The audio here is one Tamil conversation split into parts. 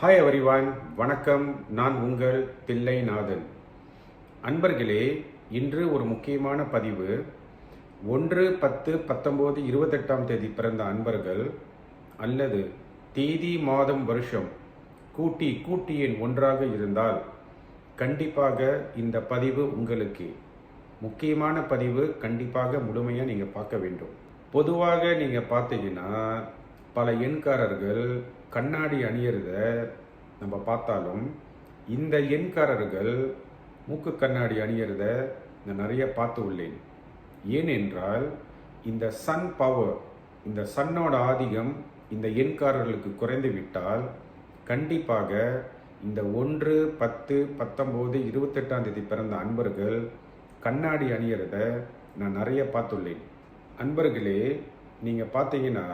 ஹாய் எவரிவான், வணக்கம். நான் உங்கள் தில்லைநாதன். அன்பர்களே, இன்று ஒரு முக்கியமான பதிவு. 1/10/1928 பிறந்த அன்பர்கள் அல்லது தேதி மாதம் வருஷம் கூட்டி எண் ஒன்றாக இருந்தால் கண்டிப்பாக இந்த பதிவு உங்களுக்கு முக்கியமான பதிவு. கண்டிப்பாக முழுமையாக நீங்கள் பார்க்க வேண்டும். பொதுவாக நீங்கள் பார்த்தீங்கன்னா பல எண்காரர்கள் கண்ணாடி அணியறத நம்ம பார்த்தாலும் இந்த எண்காரர்கள் மூக்கு கண்ணாடி அணியறத நான் நிறைய பார்த்து உள்ளேன். ஏனென்றால் இந்த சன் பவர், இந்த சன்னோட ஆதிக்கம் இந்த எண்காரர்களுக்கு குறைந்து விட்டால் கண்டிப்பாக இந்த 1/10/1928 பிறந்த அன்பர்கள் கண்ணாடி அணியறத நான் நிறைய பார்த்துள்ளேன். அன்பர்களே, நீங்கள் பார்த்தீங்கன்னா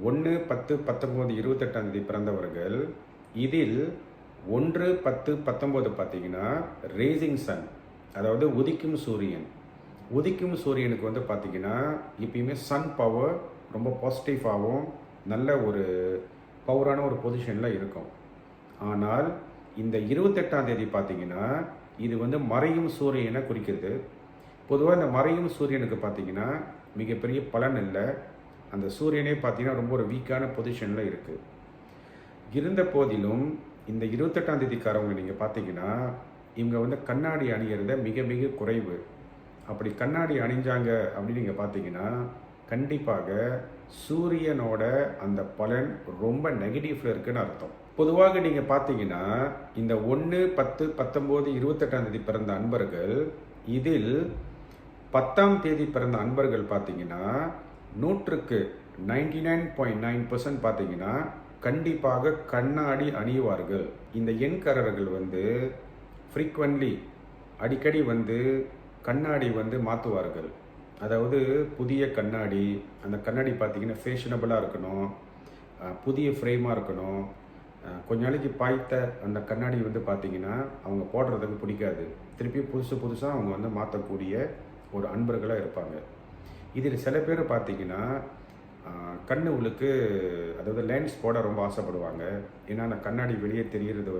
1/10/1928 பிறந்தவர்கள், இதில் 1/10/19 பார்த்தீங்கன்னா ரேசிங் சன், அதாவது உதிக்கும் சூரியன். உதிக்கும் சூரியனுக்கு பார்த்தீங்கன்னா எப்பயுமே சன் பவர் ரொம்ப பாசிட்டிவாகவும் நல்ல ஒரு பவரான ஒரு பொசிஷனில் இருக்கும். ஆனால் இந்த 28ஆம் தேதி பார்த்தீங்கன்னா இது மறையும் சூரியனை குறிக்கிறது. பொதுவாக இந்த மறையும் சூரியனுக்கு பார்த்தீங்கன்னா மிகப்பெரிய பலன் இல்லை. அந்த சூரியனே பார்த்தீங்கன்னா ரொம்ப ஒரு வீக்கான பொசிஷனில் இருக்குது. இருந்த போதிலும் இந்த 28ஆம் தேதிக்காரவங்க நீங்கள் பார்த்தீங்கன்னா இவங்க கண்ணாடி அணியறத மிக மிக குறைவு. அப்படி கண்ணாடி அணிஞ்சாங்க அப்படின்னு நீங்கள் பார்த்தீங்கன்னா கண்டிப்பாக சூரியனோட அந்த பலன் ரொம்ப நெகட்டிவ்ல இருக்குன்னு அர்த்தம். பொதுவாக நீங்கள் பார்த்தீங்கன்னா இந்த 1/10/1928 பிறந்த அன்பர்கள், இதில் 10ஆம் தேதி பிறந்த அன்பர்கள் பார்த்தீங்கன்னா 99.9% பார்த்தீங்கன்னா கண்டிப்பாக கண்ணாடி அணிவார்கள். இந்த எண்காரர்கள் ஃப்ரீக்வெண்ட்லி அடிக்கடி கண்ணாடி மாற்றுவார்கள். அதாவது புதிய கண்ணாடி, அந்த கண்ணாடி பார்த்தீங்கன்னா ஃபேஷனபிளாக இருக்கணும், புதிய ஃப்ரேமாக இருக்கணும். கொஞ்ச நாளைக்கு பாய்த்த அந்த கண்ணாடி பார்த்தீங்கன்னா அவங்க போடுறதுக்கு பிடிக்காது. திருப்பி புதுசாக அவங்க மாற்றக்கூடிய ஒரு அன்பர்களாக இருப்பாங்க. இதில் சில பேர் பார்த்தீங்கன்னா கண்ணுகளுக்கு, அதாவது லென்ஸ் போட ரொம்ப ஆசைப்படுவாங்க. ஏன்னா அந்த கண்ணாடி வெளியே தெரிகிறது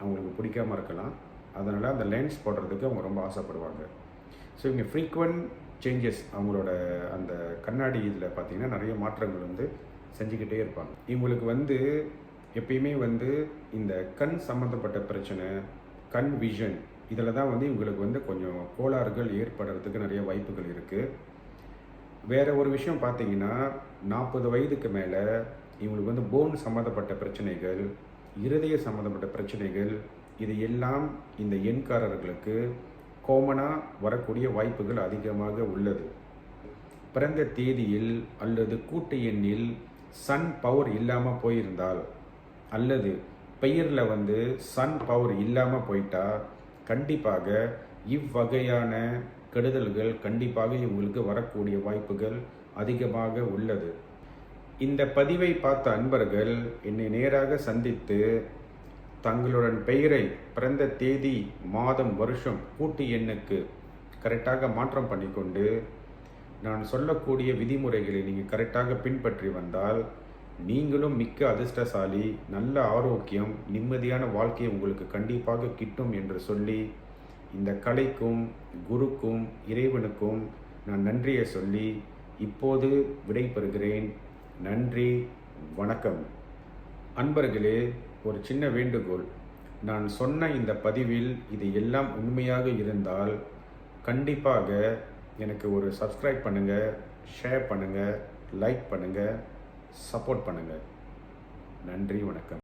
அவங்களுக்கு பிடிக்காமல் இருக்கலாம். அதனால் அந்த லென்ஸ் போடுறதுக்கு அவங்க ரொம்ப ஆசைப்படுவாங்க. ஸோ இவங்க ஃப்ரீக்வெண்ட் சேஞ்சஸ், அவங்களோட அந்த கண்ணாடி இதில் பார்த்தீங்கன்னா நிறைய மாற்றங்கள் செஞ்சுக்கிட்டே இருப்பாங்க. இவங்களுக்கு எப்பயுமே இந்த கண் சம்மந்தப்பட்ட பிரச்சனை, கண் விஷன், இதில் தான் இவங்களுக்கு கொஞ்சம் கோளாறுகள் ஏற்படுறதுக்கு நிறைய வாய்ப்புகள் இருக்குது. வேறு ஒரு விஷயம் பார்த்தீங்கன்னா 40 வயதுக்கு மேலே இவங்களுக்கு போன் சம்மந்தப்பட்ட பிரச்சனைகள், இருதய சம்மந்தப்பட்ட பிரச்சனைகள், இது எல்லாம் இந்த எண்காரர்களுக்கு காமனாக வரக்கூடிய வாய்ப்புகள் அதிகமாக உள்ளது. பிறந்த தேதியில் அல்லது கூட்டு எண்ணில் சன் பவர் இல்லாமல் போயிருந்தால், அல்லது பெயரில் சன் பவர் இல்லாமல் போயிட்டா கண்டிப்பாக இவ்வகையான கெடுதல்கள் கண்டிப்பாக இவங்களுக்கு வரக்கூடிய வாய்ப்புகள் அதிகமாக உள்ளது. இந்த பதிவை பார்த்த அன்பர்கள் என்னை நேராக சந்தித்து தங்களுடன் பெயரை பிறந்த தேதி மாதம் வருஷம் கூட்டு எண்ணுக்கு கரெக்டாக மாற்றம் பண்ணிக்கொண்டு நான் சொல்லக்கூடிய விதிமுறைகளை நீங்கள் கரெக்டாக பின்பற்றி வந்தால் நீங்களும் மிக்க அதிர்ஷ்டசாலி, நல்ல ஆரோக்கியம், நிம்மதியான வாழ்க்கை உங்களுக்கு கண்டிப்பாக கிட்டும் என்று சொல்லி இந்த கலைக்கும் குருக்கும் இறைவனுக்கும் நான் நன்றியை சொல்லி இப்போது விடைபெறுகிறேன். நன்றி, வணக்கம். அன்பர்களே, ஒரு சின்ன வேண்டுகோள். நான் சொன்ன இந்த பதிவில் இது எல்லாம் உண்மையாக இருந்தால் கண்டிப்பாக எனக்கு ஒரு சப்ஸ்கிரைப் பண்ணுங்கள், ஷேர் பண்ணுங்கள், லைக் பண்ணுங்கள், சப்போர்ட் பண்ணுங்கள். நன்றி, வணக்கம்.